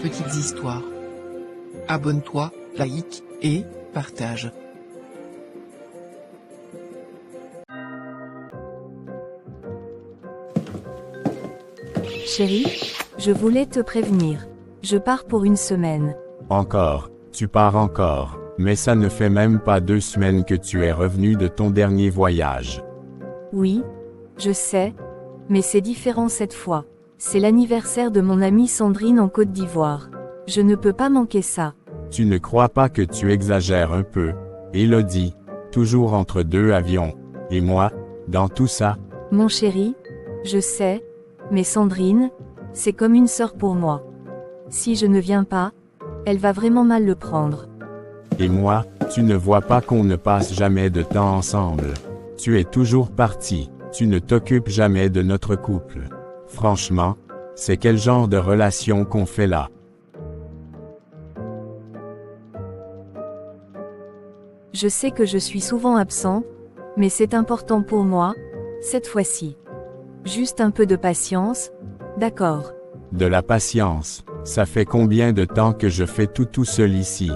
petites histoires. Abonne-toi, like, et partage. Chérie, je voulais te prévenir. Je pars pour une semaine. Encore, tu pars encore, mais ça ne fait même pas 2 semaines que tu es revenu de ton dernier voyage. Oui, je sais, mais c'est différent cette fois. C'est l'anniversaire de mon amie Sandrine en Côte d'Ivoire. Je ne peux pas manquer ça. Tu ne crois pas que tu exagères un peu, Élodie, toujours entre 2 avions, et moi, dans tout ça? Mon chéri, je sais, mais Sandrine, c'est comme une sœur pour moi. Si je ne viens pas, elle va vraiment mal le prendre. Et moi, tu ne vois pas qu'on ne passe jamais de temps ensemble. Tu es toujours parti, tu ne t'occupes jamais de notre couple. Franchement, c'est quel genre de relation qu'on fait là? Je sais que je suis souvent absent, mais c'est important pour moi, cette fois-ci. Juste un peu de patience, d'accord? De la patience. Ça fait combien de temps que je fais tout seul ici?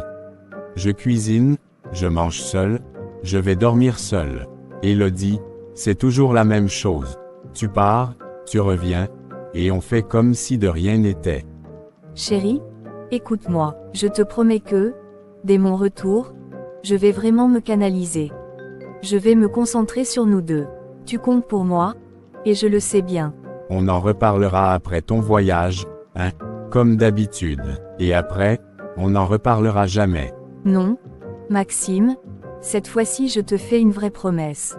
Je cuisine, je mange seul, je vais dormir seul. Élodie, c'est toujours la même chose. Tu pars, tu reviens, et on fait comme si de rien n'était. Chérie, écoute-moi, je te promets que, dès mon retour, je vais vraiment me canaliser. Je vais me concentrer sur nous deux. Tu comptes pour moi, et je le sais bien. On en reparlera après ton voyage, hein, comme d'habitude. Et après, on n'en reparlera jamais. Non, Maxime, cette fois-ci je te fais une vraie promesse.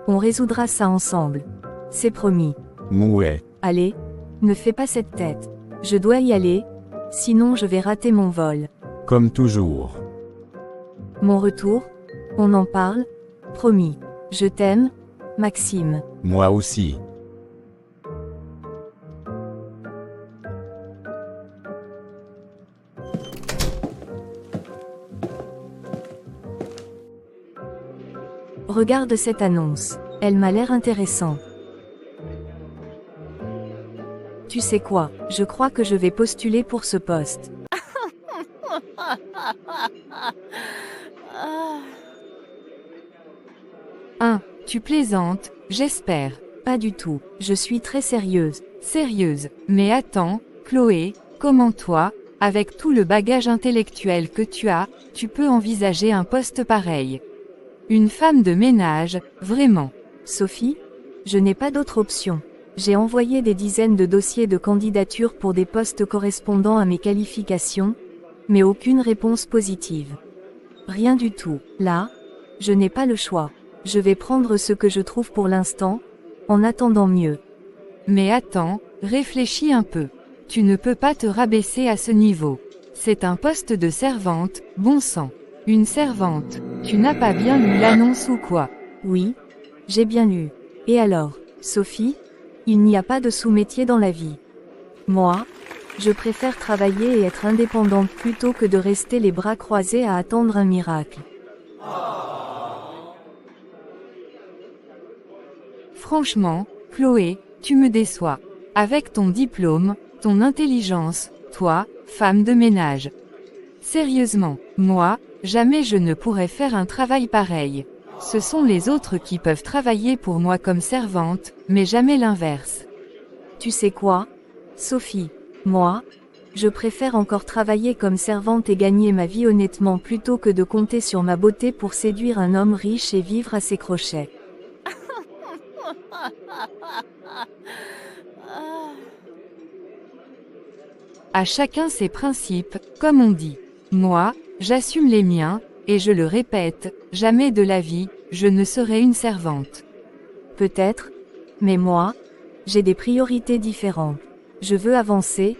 On résoudra ça ensemble. C'est promis. Mouais. Allez, ne fais pas cette tête. Je dois y aller, sinon je vais rater mon vol. Comme toujours. Mon retour, on en parle, promis. Je t'aime, Maxime. Moi aussi. Regarde cette annonce. Elle m'a l'air intéressante. Tu sais quoi, je crois que je vais postuler pour ce poste. Tu plaisantes, j'espère. Pas du tout, je suis très sérieuse. Sérieuse. Mais attends, Chloé, comment toi, avec tout le bagage intellectuel que tu as, tu peux envisager un poste pareil? Une femme de ménage, vraiment. Sophie, je n'ai pas d'autre option. J'ai envoyé des dizaines de dossiers de candidature pour des postes correspondant à mes qualifications, mais aucune réponse positive. Rien du tout. Là, je n'ai pas le choix. Je vais prendre ce que je trouve pour l'instant, en attendant mieux. Mais attends, réfléchis un peu. Tu ne peux pas te rabaisser à ce niveau. C'est un poste de servante, bon sang. Une servante. Tu n'as pas bien lu l'annonce ou quoi? Oui, j'ai bien lu. Et alors, Sophie? Il n'y a pas de sous-métier dans la vie. Moi, je préfère travailler et être indépendante plutôt que de rester les bras croisés à attendre un miracle. Franchement, Chloé, tu me déçois. Avec ton diplôme, ton intelligence, toi, femme de ménage. Sérieusement, moi, jamais je ne pourrais faire un travail pareil. Ce sont les autres qui peuvent travailler pour moi comme servante, mais jamais l'inverse. Tu sais quoi, Sophie? Moi, je préfère encore travailler comme servante et gagner ma vie honnêtement plutôt que de compter sur ma beauté pour séduire un homme riche et vivre à ses crochets. À chacun ses principes, comme on dit. Moi, j'assume les miens, et je le répète, jamais de la vie, je ne serai une servante. Peut-être, mais moi, j'ai des priorités différentes. Je veux avancer,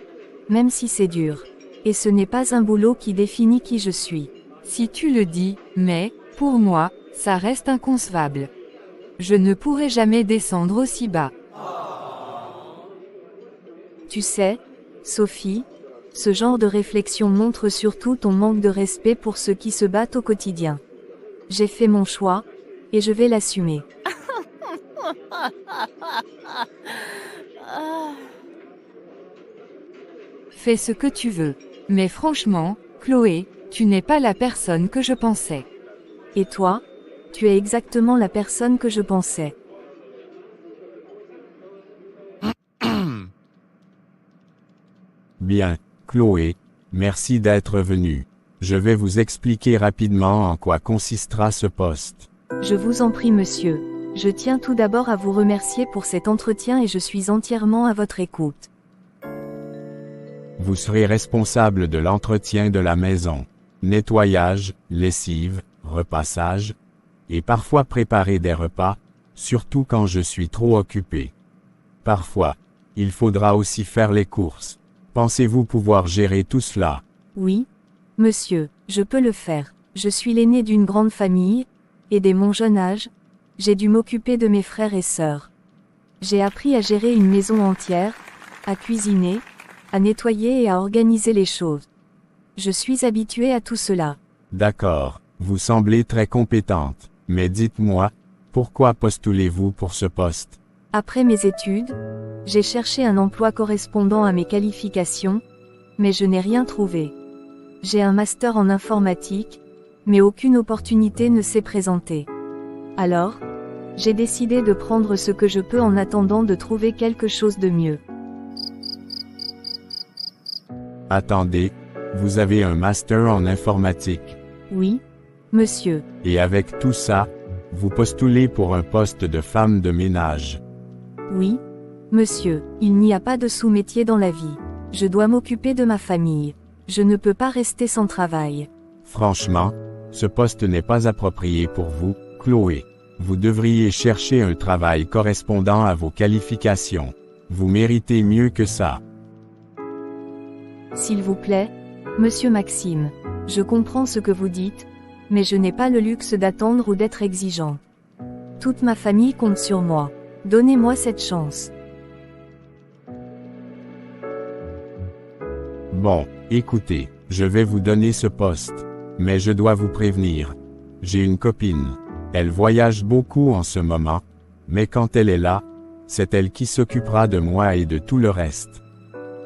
même si c'est dur. Et ce n'est pas un boulot qui définit qui je suis. Si tu le dis, mais, pour moi, ça reste inconcevable. Je ne pourrai jamais descendre aussi bas. Tu sais, Sophie, ce genre de réflexion montre surtout ton manque de respect pour ceux qui se battent au quotidien. J'ai fait mon choix, et je vais l'assumer. Fais ce que tu veux. Mais franchement, Chloé, tu n'es pas la personne que je pensais. Et toi? Tu es exactement la personne que je pensais. Bien, Chloé, merci d'être venue. Je vais vous expliquer rapidement en quoi consistera ce poste. Je vous en prie, monsieur. Je tiens tout d'abord à vous remercier pour cet entretien et je suis entièrement à votre écoute. Vous serez responsable de l'entretien de la maison. Nettoyage, lessive, repassage, et parfois préparer des repas, surtout quand je suis trop occupé. Parfois, il faudra aussi faire les courses. Pensez-vous pouvoir gérer tout cela? Oui, monsieur, je peux le faire. Je suis l'aîné d'une grande famille, et dès mon jeune âge, j'ai dû m'occuper de mes frères et sœurs. J'ai appris à gérer une maison entière, à cuisiner, à nettoyer et à organiser les choses. Je suis habitué à tout cela. D'accord, vous semblez très compétente, mais dites-moi, pourquoi postulez-vous pour ce poste? Après mes études, j'ai cherché un emploi correspondant à mes qualifications, mais je n'ai rien trouvé. J'ai un master en informatique, mais aucune opportunité ne s'est présentée. Alors, j'ai décidé de prendre ce que je peux en attendant de trouver quelque chose de mieux. Attendez, vous avez un master en informatique. Oui, monsieur. Et avec tout ça, vous postulez pour un poste de femme de ménage. Oui, monsieur, il n'y a pas de sous-métier dans la vie. Je dois m'occuper de ma famille. Je ne peux pas rester sans travail. Franchement, ce poste n'est pas approprié pour vous, Chloé. Vous devriez chercher un travail correspondant à vos qualifications. Vous méritez mieux que ça. S'il vous plaît, monsieur Maxime, je comprends ce que vous dites, mais je n'ai pas le luxe d'attendre ou d'être exigeant. Toute ma famille compte sur moi. Donnez-moi cette chance. Bon, écoutez, je vais vous donner ce poste. Mais je dois vous prévenir. J'ai une copine. Elle voyage beaucoup en ce moment, mais quand elle est là, c'est elle qui s'occupera de moi et de tout le reste.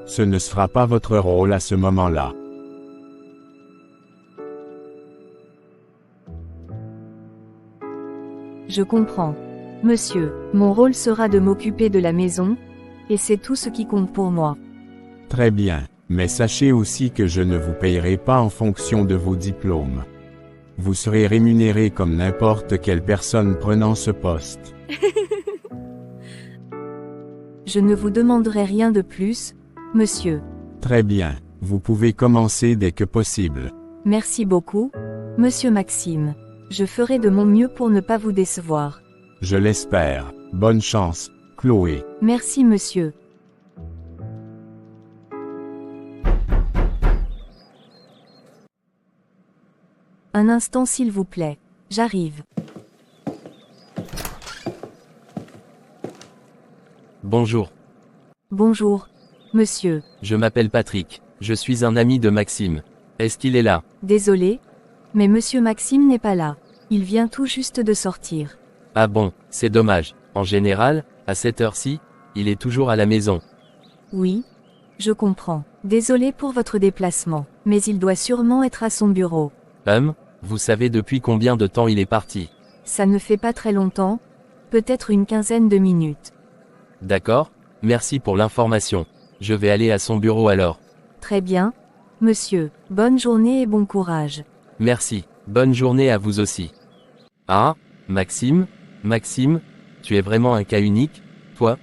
Ce ne sera pas votre rôle à ce moment-là. Je comprends. Monsieur, mon rôle sera de m'occuper de la maison, et c'est tout ce qui compte pour moi. Très bien, mais sachez aussi que je ne vous payerai pas en fonction de vos diplômes. Vous serez rémunéré comme n'importe quelle personne prenant ce poste. Je ne vous demanderai rien de plus, monsieur. Très bien, vous pouvez commencer dès que possible. Merci beaucoup, monsieur Maxime. Je ferai de mon mieux pour ne pas vous décevoir. Je l'espère. Bonne chance, Chloé. Merci monsieur. Un instant s'il vous plaît. J'arrive. Bonjour. Bonjour, monsieur. Je m'appelle Patrick. Je suis un ami de Maxime. Est-ce qu'il est là? Désolé, mais monsieur Maxime n'est pas là. Il vient tout juste de sortir. Ah bon, c'est dommage. En général, à cette heure-ci, il est toujours à la maison. Oui, je comprends. Désolé pour votre déplacement, mais il doit sûrement être à son bureau. Vous savez depuis combien de temps il est parti? Ça ne fait pas très longtemps, peut-être une quinzaine de minutes. D'accord, merci pour l'information. Je vais aller à son bureau alors. Très bien, monsieur. Bonne journée et bon courage. Merci, bonne journée à vous aussi. Ah, Maxime, tu es vraiment un cas unique, toi?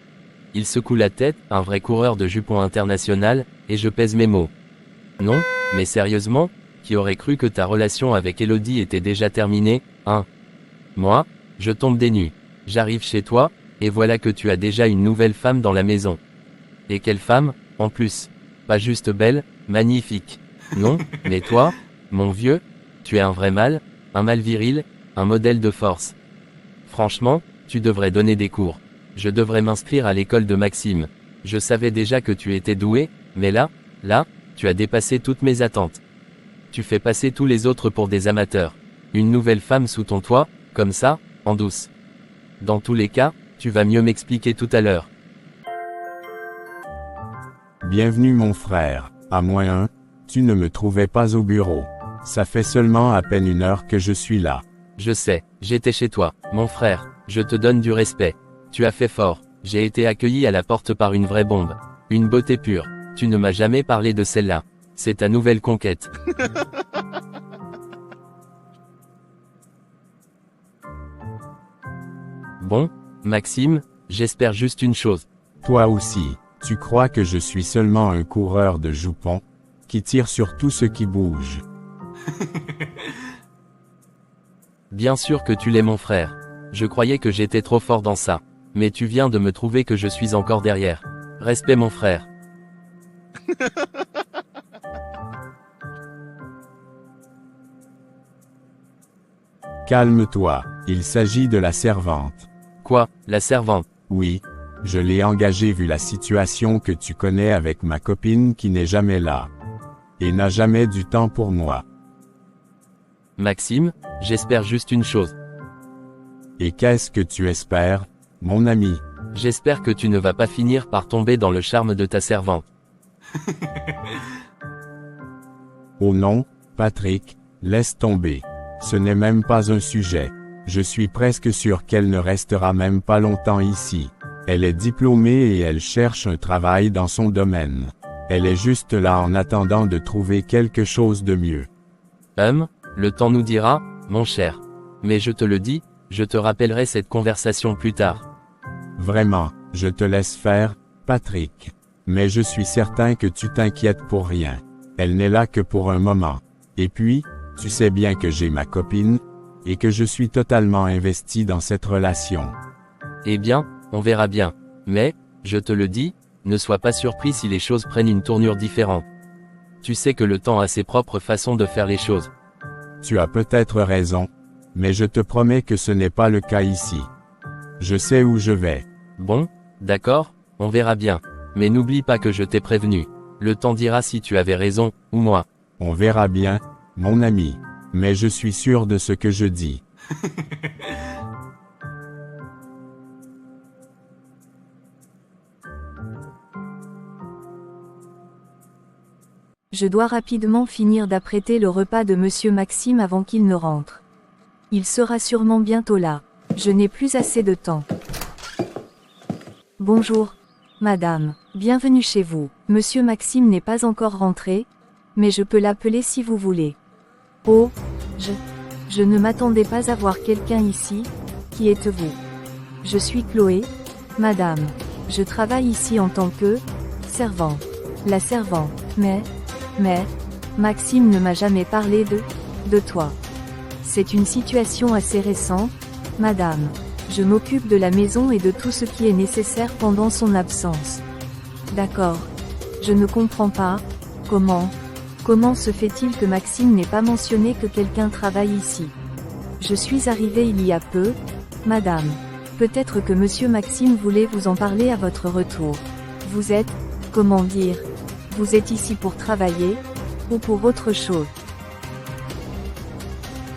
Il secoue la tête, un vrai coureur de jupons international, et je pèse mes mots. Non, mais sérieusement, qui aurait cru que ta relation avec Elodie était déjà terminée, hein? Moi, je tombe des nues. J'arrive chez toi, et voilà que tu as déjà une nouvelle femme dans la maison. Et quelle femme, en plus? Pas juste belle, magnifique. Non, mais toi, mon vieux, tu es un vrai mâle, un mâle viril, un modèle de force. Franchement, tu devrais donner des cours. Je devrais m'inscrire à l'école de Maxime. Je savais déjà que tu étais doué, mais là, tu as dépassé toutes mes attentes. Tu fais passer tous les autres pour des amateurs. Une nouvelle femme sous ton toit, comme ça, en douce. Dans tous les cas, tu vas mieux m'expliquer tout à l'heure. Bienvenue mon frère. À -1, tu ne me trouvais pas au bureau. Ça fait seulement à peine 1 heure que je suis là. Je sais, j'étais chez toi, mon frère, je te donne du respect. Tu as fait fort, j'ai été accueilli à la porte par une vraie bombe. Une beauté pure, tu ne m'as jamais parlé de celle-là. C'est ta nouvelle conquête. Bon, Maxime, j'espère juste une chose. Toi aussi, tu crois que je suis seulement un coureur de jupons, qui tire sur tout ce qui bouge. Bien sûr que tu l'es mon frère. Je croyais que j'étais trop fort dans ça. Mais tu viens de me prouver que je suis encore derrière. Respect mon frère. Calme-toi, il s'agit de la servante. Quoi, la servante? Oui, je l'ai engagée vu la situation que tu connais avec ma copine qui n'est jamais là. Et n'a jamais du temps pour moi. Maxime, j'espère juste une chose. Et qu'est-ce que tu espères, mon ami? J'espère que tu ne vas pas finir par tomber dans le charme de ta servante. Oh non, Patrick, laisse tomber. Ce n'est même pas un sujet. Je suis presque sûr qu'elle ne restera même pas longtemps ici. Elle est diplômée et elle cherche un travail dans son domaine. Elle est juste là en attendant de trouver quelque chose de mieux. Le temps nous dira, mon cher. Mais je te le dis, je te rappellerai cette conversation plus tard. Vraiment, je te laisse faire, Patrick. Mais je suis certain que tu t'inquiètes pour rien. Elle n'est là que pour un moment. Et puis, tu sais bien que j'ai ma copine, et que je suis totalement investi dans cette relation. Eh bien, on verra bien. Mais, je te le dis, ne sois pas surpris si les choses prennent une tournure différente. Tu sais que le temps a ses propres façons de faire les choses. Tu as peut-être raison, mais je te promets que ce n'est pas le cas ici. Je sais où je vais. Bon, d'accord, on verra bien. Mais n'oublie pas que je t'ai prévenu. Le temps dira si tu avais raison, ou moi. On verra bien, mon ami. Mais je suis sûr de ce que je dis. Je dois rapidement finir d'apprêter le repas de Monsieur Maxime avant qu'il ne rentre. Il sera sûrement bientôt là. Je n'ai plus assez de temps. Bonjour, madame. Bienvenue chez vous. Monsieur Maxime n'est pas encore rentré, mais je peux l'appeler si vous voulez. Oh, je ne m'attendais pas à voir quelqu'un ici. Qui êtes-vous? Je suis Chloé, madame. Je travaille ici en tant que servante. La servante. Mais, Maxime ne m'a jamais parlé de toi. C'est une situation assez récente, madame. Je m'occupe de la maison et de tout ce qui est nécessaire pendant son absence. D'accord. Je ne comprends pas. Comment se fait-il que Maxime n'ait pas mentionné que quelqu'un travaille ici? Je suis arrivée il y a peu, madame. Peut-être que Monsieur Maxime voulait vous en parler à votre retour. Vous êtes, comment dire, vous êtes ici pour travailler, ou pour autre chose?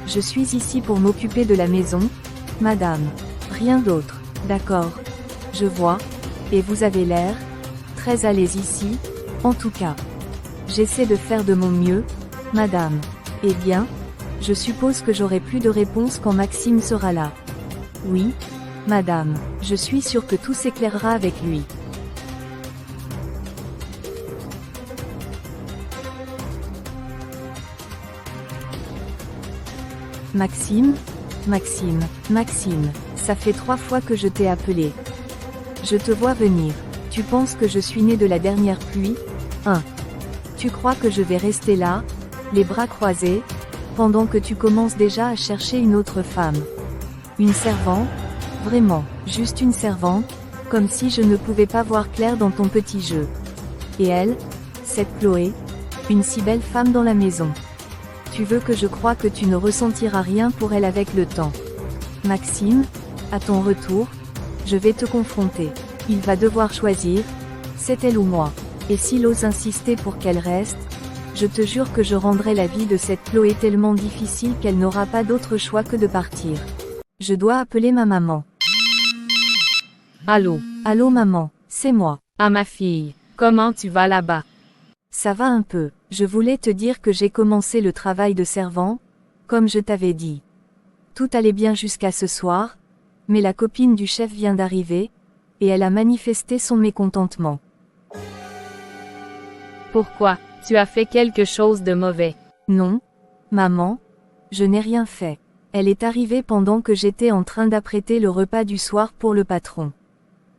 Je suis ici pour m'occuper de la maison, madame. Rien d'autre. D'accord. Je vois. Et vous avez l'air très à l'aise ici, en tout cas. J'essaie de faire de mon mieux, madame. Eh bien, je suppose que j'aurai plus de réponses quand Maxime sera là. Oui, madame. Je suis sûre que tout s'éclairera avec lui. Maxime, ça fait 3 fois que je t'ai appelé. Je te vois venir. Tu penses que je suis né de la dernière pluie? Tu crois que je vais rester là, les bras croisés, pendant que tu commences déjà à chercher une autre femme? Une servante? Vraiment, juste une servante, comme si je ne pouvais pas voir clair dans ton petit jeu. Et elle, cette Chloé, une si belle femme dans la maison. Tu veux que je croie que tu ne ressentiras rien pour elle avec le temps. Maxime, à ton retour, je vais te confronter. Il va devoir choisir, c'est elle ou moi. Et s'il ose insister pour qu'elle reste, je te jure que je rendrai la vie de cette Chloé tellement difficile qu'elle n'aura pas d'autre choix que de partir. Je dois appeler ma maman. Allô, Allô maman, c'est moi. ma fille, comment tu vas là-bas? Ça va un peu. Je voulais te dire que j'ai commencé le travail de servant, comme je t'avais dit. Tout allait bien jusqu'à ce soir, mais la copine du chef vient d'arriver, et elle a manifesté son mécontentement. Pourquoi? Tu as fait quelque chose de mauvais. Non, maman, je n'ai rien fait. Elle est arrivée pendant que j'étais en train d'apprêter le repas du soir pour le patron.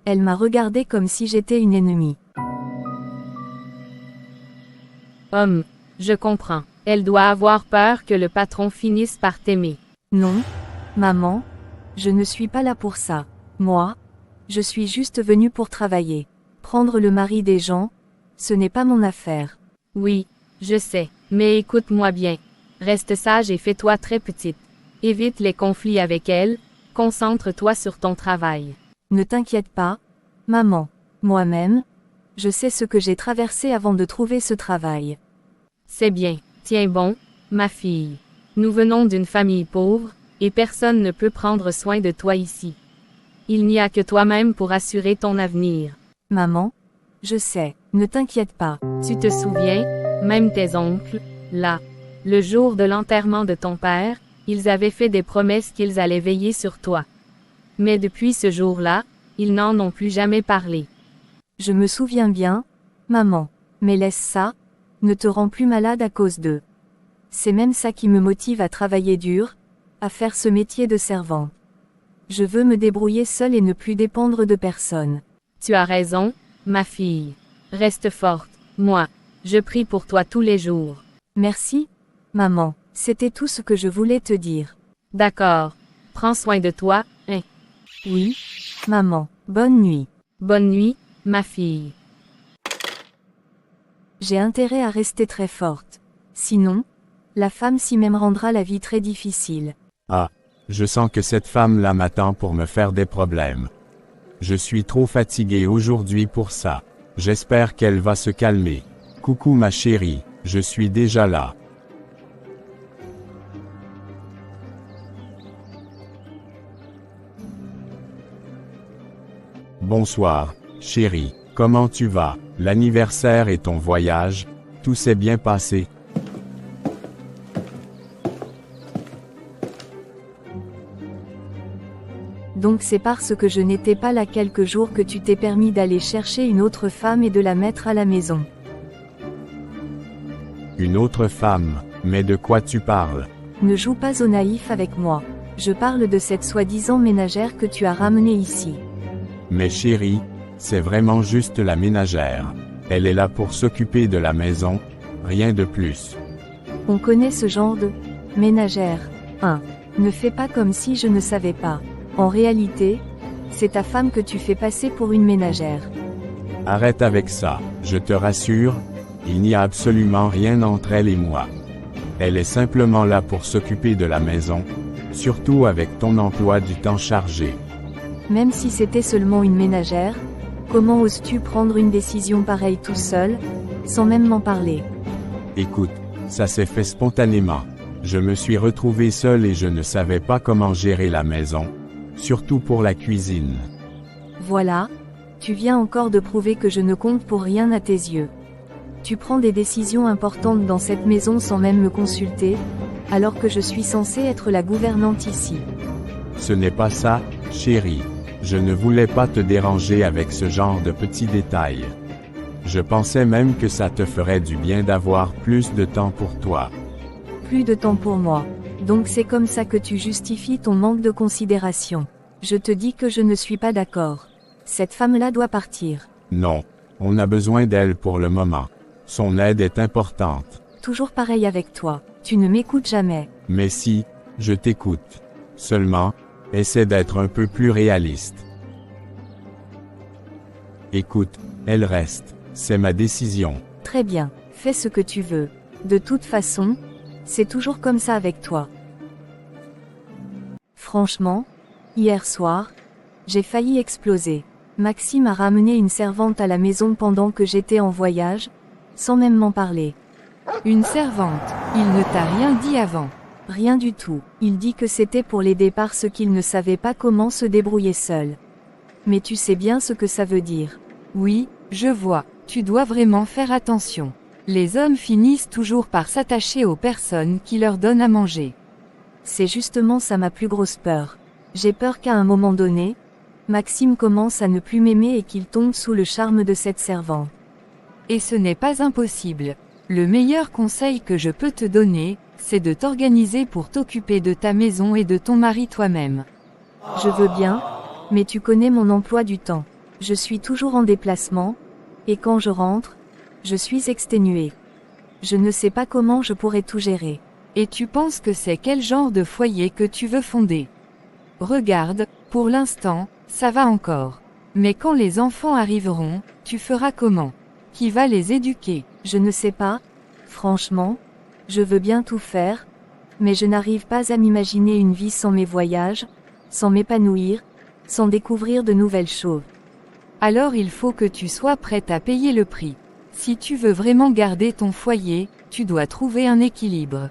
Elle m'a regardé comme si j'étais une ennemie. Je comprends. Elle doit avoir peur que le patron finisse par t'aimer. Non, maman, je ne suis pas là pour ça. Moi, je suis juste venue pour travailler. Prendre le mari des gens, ce n'est pas mon affaire. Oui, je sais, mais écoute-moi bien. Reste sage et fais-toi très petite. Évite les conflits avec elle, concentre-toi sur ton travail. Ne t'inquiète pas, maman. Moi-même, je sais ce que j'ai traversé avant de trouver ce travail. C'est bien, tiens bon, ma fille. Nous venons d'une famille pauvre, et personne ne peut prendre soin de toi ici. Il n'y a que toi-même pour assurer ton avenir. Maman, je sais, ne t'inquiète pas. Tu te souviens, même tes oncles, là, le jour de l'enterrement de ton père, ils avaient fait des promesses qu'ils allaient veiller sur toi. Mais depuis ce jour-là, ils n'en ont plus jamais parlé. Je me souviens bien, maman, mais laisse ça, ne te rends plus malade à cause d'eux. C'est même ça qui me motive à travailler dur, à faire ce métier de servant. Je veux me débrouiller seule et ne plus dépendre de personne. Tu as raison, ma fille. Reste forte, moi, je prie pour toi tous les jours. Merci, maman, c'était tout ce que je voulais te dire. D'accord. Prends soin de toi, hein. Oui, maman, bonne nuit. Bonne nuit, ma fille. J'ai intérêt à rester très forte. Sinon, la femme s'y-même rendra la vie très difficile. Ah, je sens que cette femme-là m'attend pour me faire des problèmes. Je suis trop fatigué aujourd'hui pour ça. J'espère qu'elle va se calmer. Coucou ma chérie, je suis déjà là. Bonsoir, chérie. Comment tu vas? L'anniversaire et ton voyage, tout s'est bien passé? Donc c'est parce que je n'étais pas là quelques jours que tu t'es permis d'aller chercher une autre femme et de la mettre à la maison. Une autre femme, mais de quoi tu parles? Ne joue pas au naïf avec moi. Je parle de cette soi-disant ménagère que tu as ramenée ici. Mais chérie, c'est vraiment juste la ménagère. Elle est là pour s'occuper de la maison, rien de plus. On connaît ce genre de ménagère. 1. Ne fais pas comme si je ne savais pas. En réalité, c'est ta femme que tu fais passer pour une ménagère. Arrête avec ça, je te rassure, il n'y a absolument rien entre elle et moi. Elle est simplement là pour s'occuper de la maison, surtout avec ton emploi du temps chargé. Même si c'était seulement une ménagère, comment oses-tu prendre une décision pareille tout seul, sans même m'en parler? Écoute, ça s'est fait spontanément. Je me suis retrouvé seul et je ne savais pas comment gérer la maison, surtout pour la cuisine. Voilà, tu viens encore de prouver que je ne compte pour rien à tes yeux. Tu prends des décisions importantes dans cette maison sans même me consulter, alors que je suis censée être la gouvernante ici. Ce n'est pas ça, chérie. Je ne voulais pas te déranger avec ce genre de petits détails. Je pensais même que ça te ferait du bien d'avoir plus de temps pour toi. Plus de temps pour moi. Donc c'est comme ça que tu justifies ton manque de considération. Je te dis que je ne suis pas d'accord. Cette femme-là doit partir. Non, on a besoin d'elle pour le moment. Son aide est importante. Toujours pareil avec toi. Tu ne m'écoutes jamais. Mais si, je t'écoute. Seulement, essaie d'être un peu plus réaliste. Écoute, elle reste. C'est ma décision. Très bien, fais ce que tu veux. De toute façon, c'est toujours comme ça avec toi. Franchement, hier soir, j'ai failli exploser. Maxime a ramené une servante à la maison pendant que j'étais en voyage, sans même m'en parler. Une servante. Il ne t'a rien dit avant. Rien du tout. Il dit que c'était pour l'aider parce qu'il ne savait pas comment se débrouiller seul. Mais tu sais bien ce que ça veut dire. Oui, je vois. Tu dois vraiment faire attention. Les hommes finissent toujours par s'attacher aux personnes qui leur donnent à manger. C'est justement ça ma plus grosse peur. J'ai peur qu'à un moment donné, Maxime commence à ne plus m'aimer et qu'il tombe sous le charme de cette servante. Et ce n'est pas impossible. Le meilleur conseil que je peux te donner, c'est de t'organiser pour t'occuper de ta maison et de ton mari toi-même. Je veux bien, mais tu connais mon emploi du temps. Je suis toujours en déplacement, et quand je rentre, je suis exténuée. Je ne sais pas comment je pourrais tout gérer. Et tu penses que c'est quel genre de foyer que tu veux fonder? Regarde, pour l'instant, ça va encore. Mais quand les enfants arriveront, tu feras comment? Qui va les éduquer? Je ne sais pas, franchement, je veux bien tout faire, mais je n'arrive pas à m'imaginer une vie sans mes voyages, sans m'épanouir, sans découvrir de nouvelles choses. Alors il faut que tu sois prête à payer le prix. Si tu veux vraiment garder ton foyer, tu dois trouver un équilibre.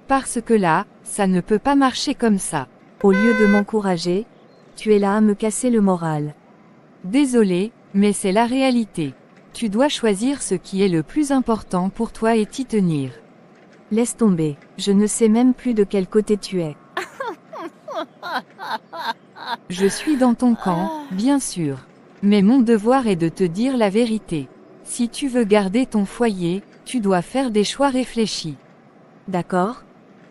Parce que là, ça ne peut pas marcher comme ça. Au lieu de m'encourager, tu es là à me casser le moral. Désolé, mais c'est la réalité. Tu dois choisir ce qui est le plus important pour toi et t'y tenir. Laisse tomber, je ne sais même plus de quel côté tu es. Je suis dans ton camp, bien sûr. Mais mon devoir est de te dire la vérité. Si tu veux garder ton foyer, tu dois faire des choix réfléchis. D'accord?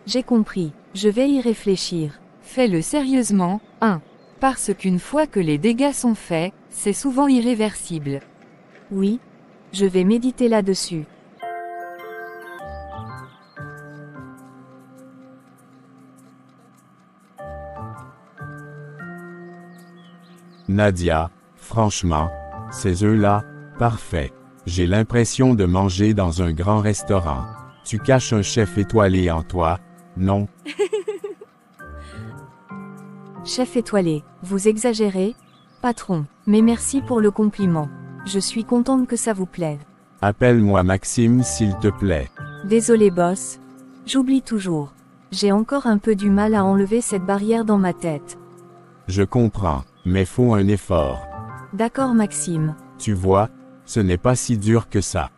J'ai compris, je vais y réfléchir. Fais-le sérieusement, 1. Parce qu'une fois que les dégâts sont faits, c'est souvent irréversible. Oui, je vais méditer là-dessus. Nadia, franchement, ces œufs-là, parfait. J'ai l'impression de manger dans un grand restaurant. Tu caches un chef étoilé en toi, non? Chef étoilé, vous exagérez? Patron, mais merci pour le compliment. Je suis contente que ça vous plaise. Appelle-moi Maxime s'il te plaît. Désolé boss. J'oublie toujours. J'ai encore un peu du mal à enlever cette barrière dans ma tête. Je comprends, mais faut un effort. D'accord Maxime. Tu vois, ce n'est pas si dur que ça.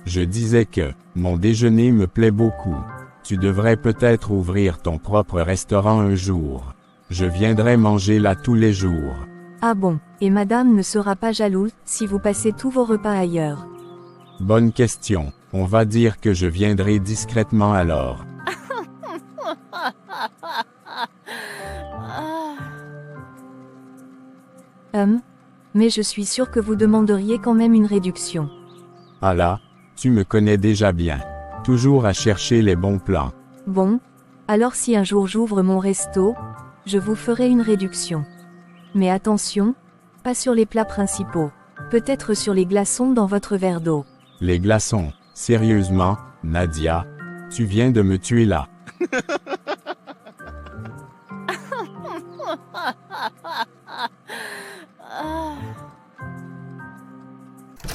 Je disais que, mon déjeuner me plaît beaucoup. Tu devrais peut-être ouvrir ton propre restaurant un jour. Je viendrai manger là tous les jours. Ah bon, et madame ne sera pas jalouse si vous passez tous vos repas ailleurs. Bonne question. On va dire que je viendrai discrètement alors. Mais je suis sûre que vous demanderiez quand même une réduction. Ah là, tu me connais déjà bien. Toujours à chercher les bons plans. Bon, alors si un jour j'ouvre mon resto, je vous ferai une réduction. Mais attention, pas sur les plats principaux. Peut-être sur les glaçons dans votre verre d'eau. Les glaçons, sérieusement, Nadia, tu viens de me tuer là.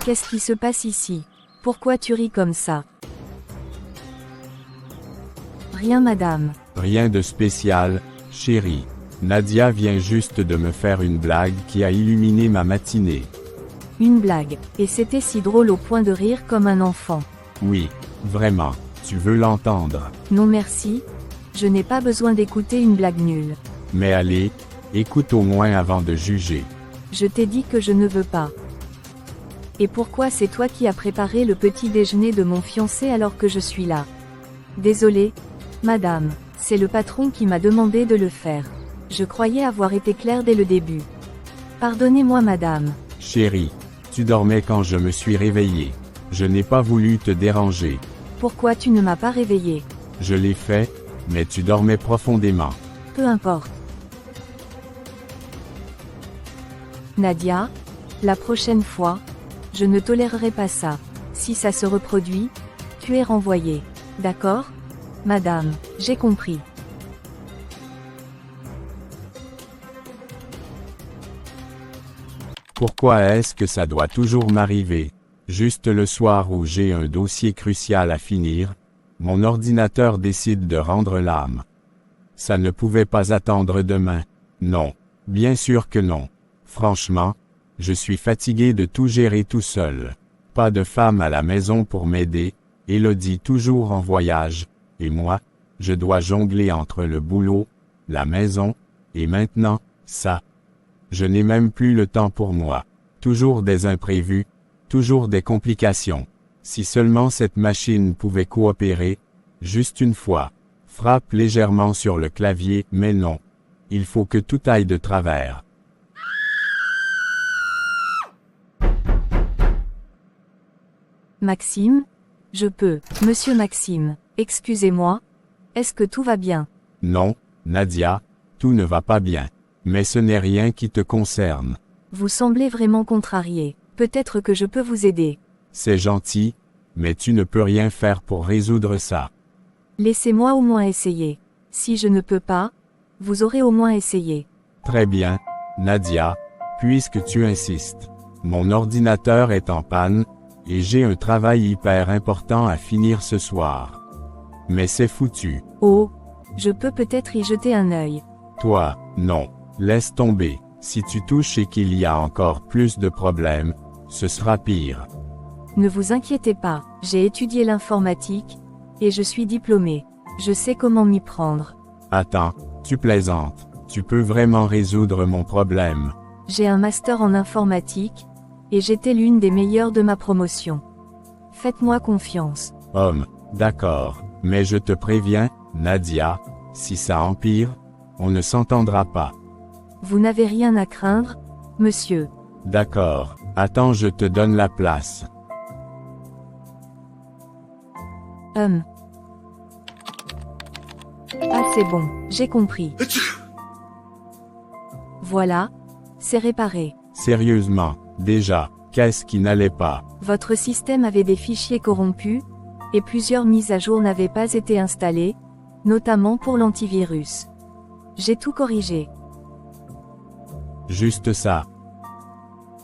Qu'est-ce qui se passe ici? Pourquoi tu ris comme ça? Rien madame. Rien de spécial, chérie. Nadia vient juste de me faire une blague qui a illuminé ma matinée. Une blague, et c'était si drôle au point de rire comme un enfant. Oui, vraiment, tu veux l'entendre. Non merci, je n'ai pas besoin d'écouter une blague nulle. Mais allez, écoute au moins avant de juger. Je t'ai dit que je ne veux pas. Et pourquoi c'est toi qui as préparé le petit déjeuner de mon fiancé alors que je suis là? Désolé, madame, c'est le patron qui m'a demandé de le faire. Je croyais avoir été claire dès le début. Pardonnez-moi madame. Chérie, tu dormais quand je me suis réveillé. Je n'ai pas voulu te déranger. Pourquoi tu ne m'as pas réveillé? Je l'ai fait, mais tu dormais profondément. Peu importe. Nadia, la prochaine fois, je ne tolérerai pas ça. Si ça se reproduit, tu es renvoyée. D'accord? Madame, j'ai compris. Pourquoi est-ce que ça doit toujours m'arriver? Juste le soir où j'ai un dossier crucial à finir, mon ordinateur décide de rendre l'âme. Ça ne pouvait pas attendre demain. Non. Bien sûr que non. Franchement, Je suis fatigué de tout gérer tout seul. Pas de femme à la maison pour m'aider, Élodie toujours en voyage, et moi, je dois jongler entre le boulot, la maison, et maintenant, ça. Je n'ai même plus le temps pour moi. Toujours des imprévus, toujours des complications. Si seulement cette machine pouvait coopérer, juste une fois. Frappe légèrement sur le clavier, mais non. Il faut que tout aille de travers. Maxime? Je peux. Monsieur Maxime, excusez-moi. Est-ce que tout va bien? Non, Nadia, tout ne va pas bien. Mais ce n'est rien qui te concerne. Vous semblez vraiment contrarié. Peut-être que je peux vous aider. C'est gentil, mais tu ne peux rien faire pour résoudre ça. Laissez-moi au moins essayer. Si je ne peux pas, vous aurez au moins essayé. Très bien, Nadia, puisque tu insistes. Mon ordinateur est en panne, et j'ai un travail hyper important à finir ce soir. Mais c'est foutu. Oh, je peux peut-être y jeter un œil. Toi, non. Laisse tomber. Si tu touches et qu'il y a encore plus de problèmes, ce sera pire. Ne vous inquiétez pas, j'ai étudié l'informatique, et je suis diplômé. Je sais comment m'y prendre. Attends, tu plaisantes. Tu peux vraiment résoudre mon problème. J'ai un master en informatique, et j'étais l'une des meilleures de ma promotion. Faites-moi confiance. D'accord, mais je te préviens, Nadia, si ça empire, on ne s'entendra pas. Vous n'avez rien à craindre, monsieur. D'accord, attends, je te donne la place. Ah, c'est bon, j'ai compris. Voilà, c'est réparé. Sérieusement, déjà, qu'est-ce qui n'allait pas? Votre système avait des fichiers corrompus, et plusieurs mises à jour n'avaient pas été installées, notamment pour l'antivirus. J'ai tout corrigé. Juste ça.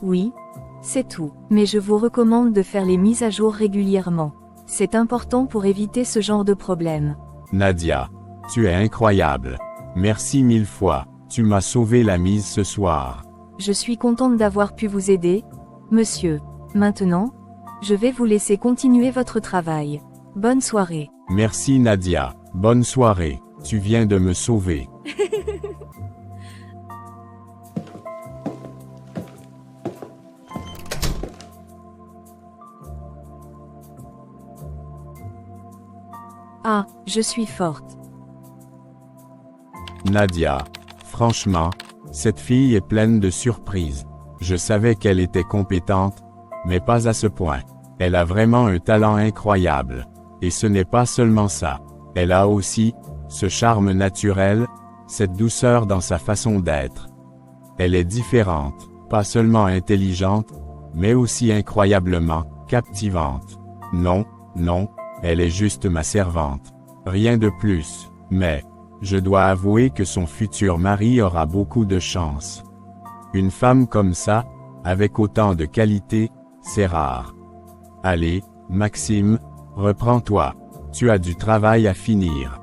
Oui, c'est tout. Mais je vous recommande de faire les mises à jour régulièrement. C'est important pour éviter ce genre de problème. Nadia, tu es incroyable. Merci 1000 fois, tu m'as sauvé la mise ce soir. Je suis contente d'avoir pu vous aider, monsieur. Maintenant, je vais vous laisser continuer votre travail. Bonne soirée. Merci Nadia, bonne soirée, tu viens de me sauver. Ah, je suis forte. Nadia, franchement, cette fille est pleine de surprises. Je savais qu'elle était compétente, mais pas à ce point. Elle a vraiment un talent incroyable. Et ce n'est pas seulement ça. Elle a aussi, ce charme naturel, cette douceur dans sa façon d'être. Elle est différente, pas seulement intelligente, mais aussi incroyablement captivante. Non, elle est juste ma servante. Rien de plus, mais, je dois avouer que son futur mari aura beaucoup de chance. Une femme comme ça, avec autant de qualité, c'est rare. Allez, Maxime, reprends-toi. Tu as du travail à finir.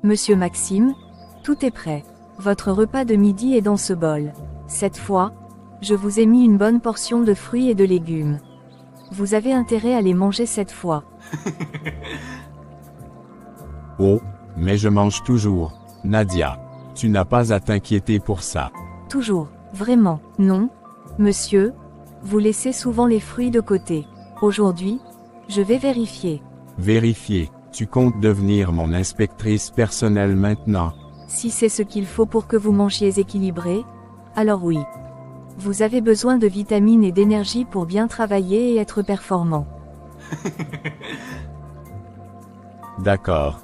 Monsieur Maxime, tout est prêt. Votre repas de midi est dans ce bol. Cette fois, je vous ai mis une bonne portion de fruits et de légumes. Vous avez intérêt à les manger cette fois. Oh, mais je mange toujours. Nadia, tu n'as pas à t'inquiéter pour ça. Toujours, vraiment, non, monsieur, vous laissez souvent les fruits de côté. Aujourd'hui, je vais vérifier. Vérifier, tu comptes devenir mon inspectrice personnelle maintenant. Si c'est ce qu'il faut pour que vous mangiez équilibré, alors oui. Vous avez besoin de vitamines et d'énergie pour bien travailler et être performant. D'accord,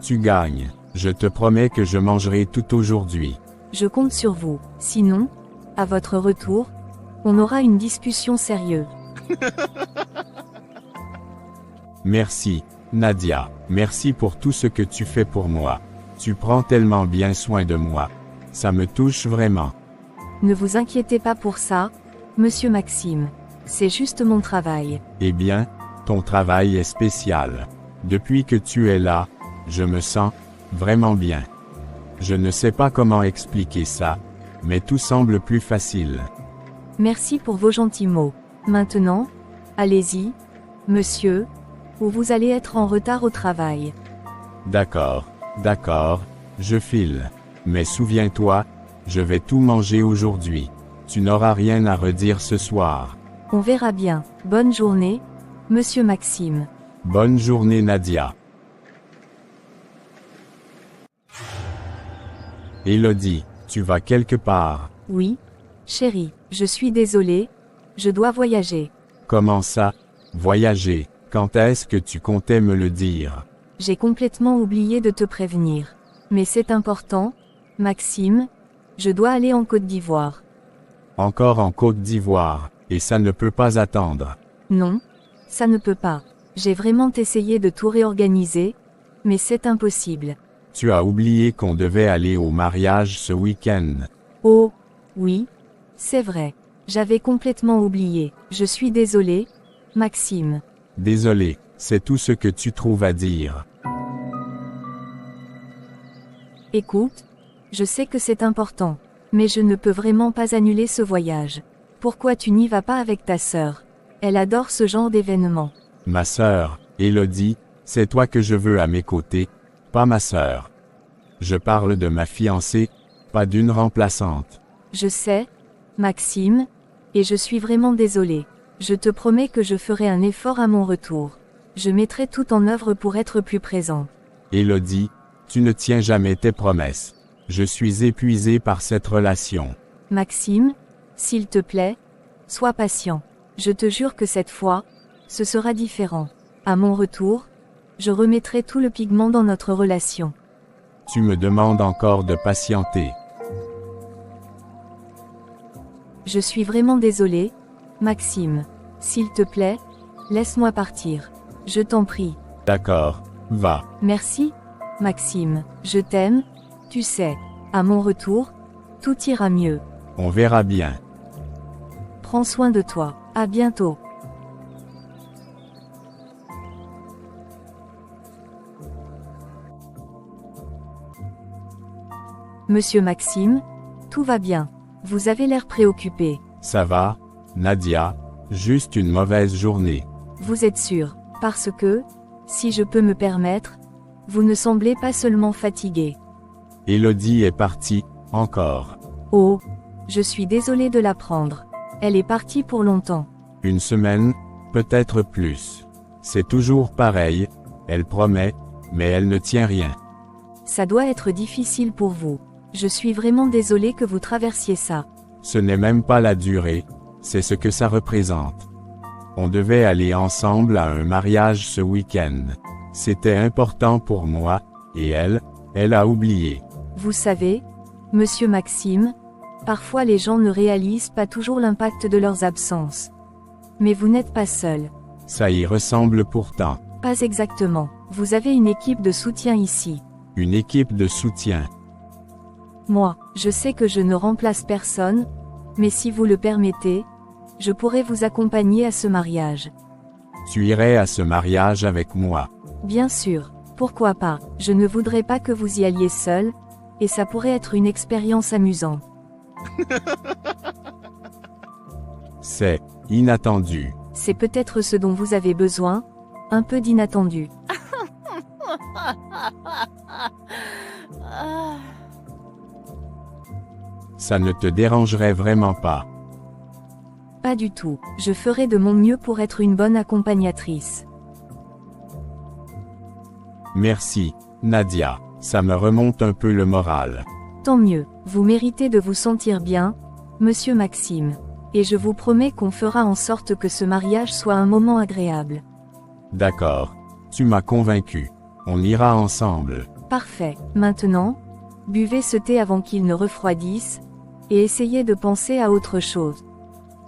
tu gagnes. Je te promets que je mangerai tout aujourd'hui. Je compte sur vous. Sinon, à votre retour, on aura une discussion sérieuse. Merci, Nadia. Merci pour tout ce que tu fais pour moi. Tu prends tellement bien soin de moi. Ça me touche vraiment. Ne vous inquiétez pas pour ça, monsieur Maxime. C'est juste mon travail. Eh bien, ton travail est spécial. Depuis que tu es là, je me sens vraiment bien. Je ne sais pas comment expliquer ça, Mais tout semble plus facile. Merci pour vos gentils mots. Maintenant, allez-y, monsieur, ou vous allez être en retard au travail. D'accord, je file. Mais souviens-toi, je vais tout manger aujourd'hui. Tu n'auras rien à redire ce soir. On verra bien. Bonne journée, monsieur Maxime. Bonne journée Nadia. Élodie, tu vas quelque part. Oui, chérie, je suis désolée, je dois voyager. Comment ça, voyager? Quand est-ce que tu comptais me le dire? J'ai complètement oublié de te prévenir. Mais c'est important, Maxime, je dois aller en Côte d'Ivoire. Encore en Côte d'Ivoire, et ça ne peut pas attendre. Non, ça ne peut pas. J'ai vraiment essayé de tout réorganiser, mais c'est impossible. Tu as oublié qu'on devait aller au mariage ce week-end. Oh, oui, c'est vrai. J'avais complètement oublié. Je suis désolée, Maxime. Désolé, c'est tout ce que tu trouves à dire. Écoute, je sais que c'est important, mais je ne peux vraiment pas annuler ce voyage. Pourquoi tu n'y vas pas avec ta sœur? Elle adore ce genre d'événement. Ma sœur, Élodie, c'est toi que je veux à mes côtés, pas ma sœur. Je parle de ma fiancée, pas d'une remplaçante. Je sais, Maxime, et je suis vraiment désolée. Je te promets que je ferai un effort à mon retour. Je mettrai tout en œuvre pour être plus présent. Élodie, tu ne tiens jamais tes promesses. Je suis épuisé par cette relation. Maxime, s'il te plaît, sois patient. Je te jure que cette fois, ce sera différent. À mon retour, je remettrai tout le pigment dans notre relation. Tu me demandes encore de patienter. Je suis vraiment désolée, Maxime. S'il te plaît, laisse-moi partir. Je t'en prie. D'accord, va. Merci, Maxime. Je t'aime, tu sais. À mon retour, tout ira mieux. On verra bien. Prends soin de toi. À bientôt. Monsieur Maxime, tout va bien. Vous avez l'air préoccupé. Ça va, Nadia, juste une mauvaise journée. Vous êtes sûr, parce que, si je peux me permettre, vous ne semblez pas seulement fatigué. Élodie est partie, encore. Oh, je suis désolée de l'apprendre. Elle est partie pour longtemps. Une semaine, peut-être plus. C'est toujours pareil, elle promet, mais elle ne tient rien. Ça doit être difficile pour vous. Je suis vraiment désolée que vous traversiez ça. Ce n'est même pas la durée, c'est ce que ça représente. On devait aller ensemble à un mariage ce week-end. C'était important pour moi, et elle a oublié. Vous savez, monsieur Maxime, parfois les gens ne réalisent pas toujours l'impact de leurs absences. Mais vous n'êtes pas seul. Ça y ressemble pourtant. Pas exactement. Vous avez une équipe de soutien ici. Une équipe de soutien. Moi, je sais que je ne remplace personne, mais si vous le permettez, je pourrais vous accompagner à ce mariage. Tu irais à ce mariage avec moi. Bien sûr, pourquoi pas, je ne voudrais pas que vous y alliez seul, et ça pourrait être une expérience amusante. C'est inattendu. C'est peut-être ce dont vous avez besoin, un peu d'inattendu. Ça ne te dérangerait vraiment pas. Pas du tout, je ferai de mon mieux pour être une bonne accompagnatrice. Merci, Nadia, ça me remonte un peu le moral. Tant mieux, vous méritez de vous sentir bien, monsieur Maxime. Et je vous promets qu'on fera en sorte que ce mariage soit un moment agréable. D'accord, tu m'as convaincu. On ira ensemble. Parfait, maintenant, buvez ce thé avant qu'il ne refroidisse, et essayez de penser à autre chose.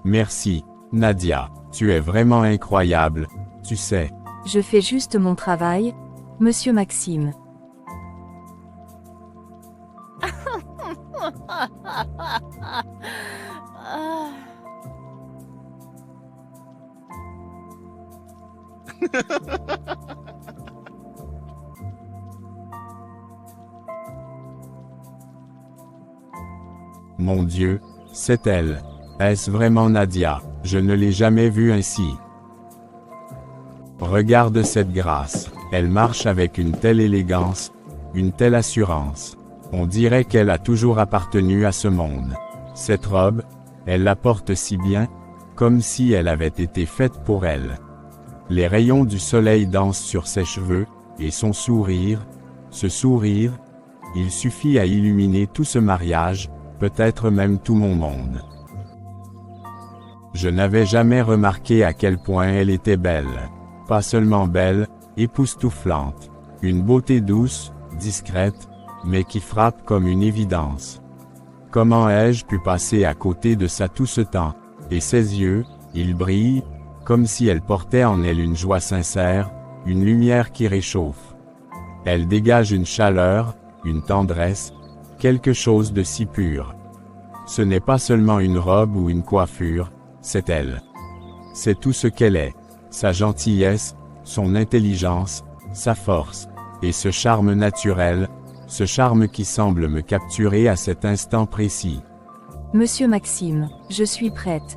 Merci, Nadia, tu es vraiment incroyable, tu sais. Je fais juste mon travail, monsieur Maxime. Mon Dieu, c'est elle. Est-ce vraiment Nadia? Je ne l'ai jamais vue ainsi. Regarde cette grâce. Elle marche avec une telle élégance, une telle assurance. On dirait qu'elle a toujours appartenu à ce monde. Cette robe, elle la porte si bien, comme si elle avait été faite pour elle. Les rayons du soleil dansent sur ses cheveux, et son sourire, ce sourire, il suffit à illuminer tout ce mariage, peut-être même tout mon monde. Je n'avais jamais remarqué à quel point elle était belle. Pas seulement belle, époustouflante. Une beauté douce, discrète, mais qui frappe comme une évidence. Comment ai-je pu passer à côté de ça tout ce temps? Et ses yeux, ils brillent, comme si elle portait en elle une joie sincère, une lumière qui réchauffe. Elle dégage une chaleur, une tendresse, quelque chose de si pur. Ce n'est pas seulement une robe ou une coiffure, c'est elle. C'est tout ce qu'elle est. Sa gentillesse, son intelligence, sa force, et ce charme naturel, ce charme qui semble me capturer à cet instant précis. Monsieur Maxime, je suis prête.